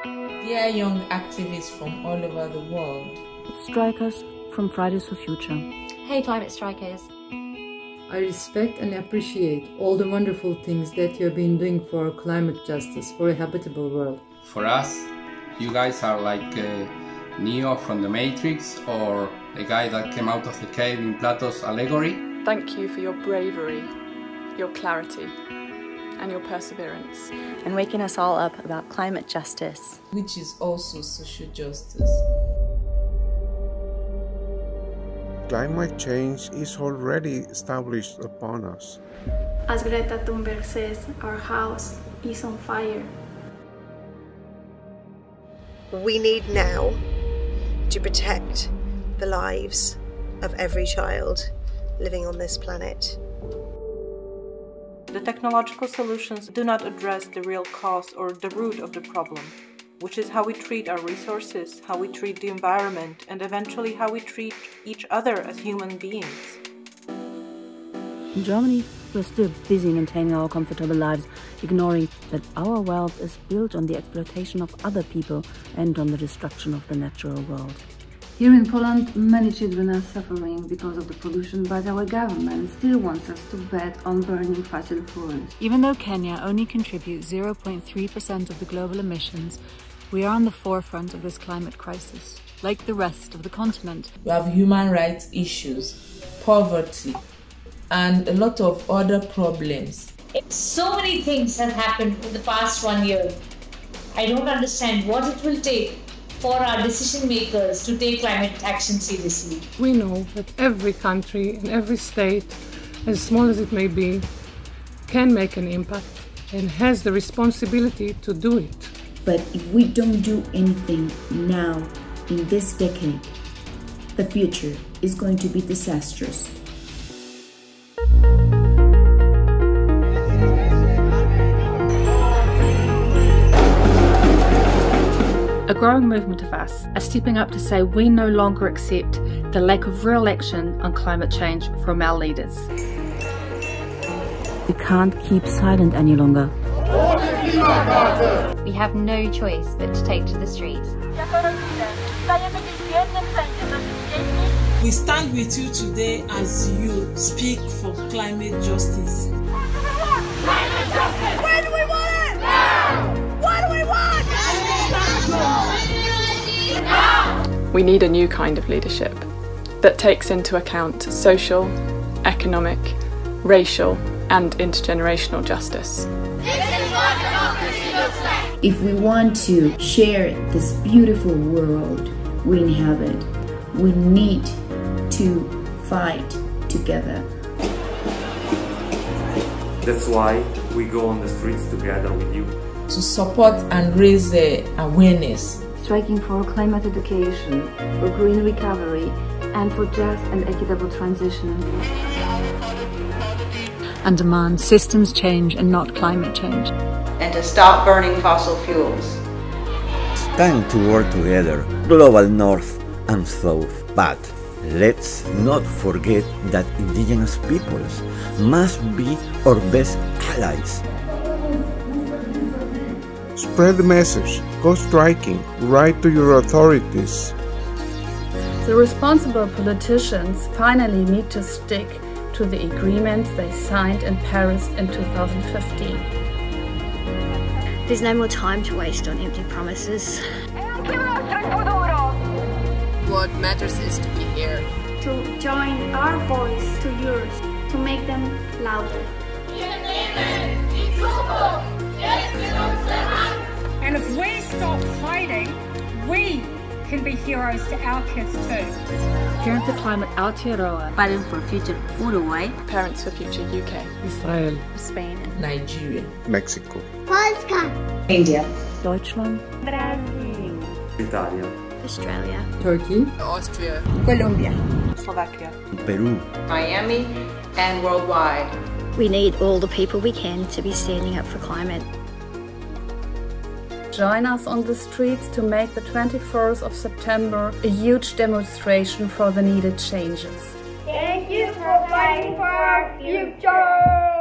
Dear young activists from all over the world. Strikers from Fridays for Future. Hey climate strikers. I respect and appreciate all the wonderful things that you have been doing for climate justice, for a habitable world. For us, you guys are like Neo from the Matrix, or the guy that came out of the cave in Plato's allegory. Thank you for your bravery, your clarity, and your perseverance. And waking us all up about climate justice. Which is also social justice. Climate change is already established upon us. As Greta Thunberg says, our house is on fire. We need now to protect the lives of every child living on this planet. The technological solutions do not address the real cause or the root of the problem, which is how we treat our resources, how we treat the environment, and eventually how we treat each other as human beings. In Germany, we're still busy maintaining our comfortable lives, ignoring that our wealth is built on the exploitation of other people and on the destruction of the natural world. Here in Poland, many children are suffering because of the pollution, but our government still wants us to bet on burning fossil fuels. Even though Kenya only contributes 0.3% of the global emissions, we are on the forefront of this climate crisis. Like the rest of the continent, We have human rights issues, poverty, and a lot of other problems. So many things have happened in the past 1 year. I don't understand what it will take for our decision makers to take climate action seriously. We know that every country and every state, as small as it may be, can make an impact and has the responsibility to do it. But if we don't do anything now, in this decade, the future is going to be disastrous. A growing movement of us are stepping up to say we no longer accept the lack of real action on climate change from our leaders. We can't keep silent any longer. We have no choice but to take to the streets. We stand with you today as you speak for climate justice. Climate justice! When do we want it? Now! What do we want? We need a new kind of leadership that takes into account social, economic, racial, and intergenerational justice. This is what democracy looks like. If we want to share this beautiful world we inhabit, we need to fight together. That's why we go on the streets together with you. To support and raise awareness. Striking for climate education, for green recovery, and for just and equitable transition. and demand systems change and not climate change. And to stop burning fossil fuels. It's time to work together, global north and south, but let's not forget that indigenous peoples must be our best allies. Spread the message, go striking, write to your authorities. The responsible politicians finally need to stick to the agreements they signed in Paris in 2015. There's no more time to waste on empty promises. What matters is to be here. To join our voice to yours, to make them louder. And if we stop hiding, we can be heroes to our kids too. Parents for Climate Aotearoa. Fighting for Future Uruguay. Parents for Future UK. Israel. Spain. Nigeria. Mexico. Polska. India. Deutschland. Brazil. Italia. Australia. Turkey. Austria. Colombia. Slovakia. Peru. Miami and worldwide. We need all the people we can to be standing up for climate. Join us on the streets to make the 24th of September a huge demonstration for the needed changes. Thank you for fighting for our future!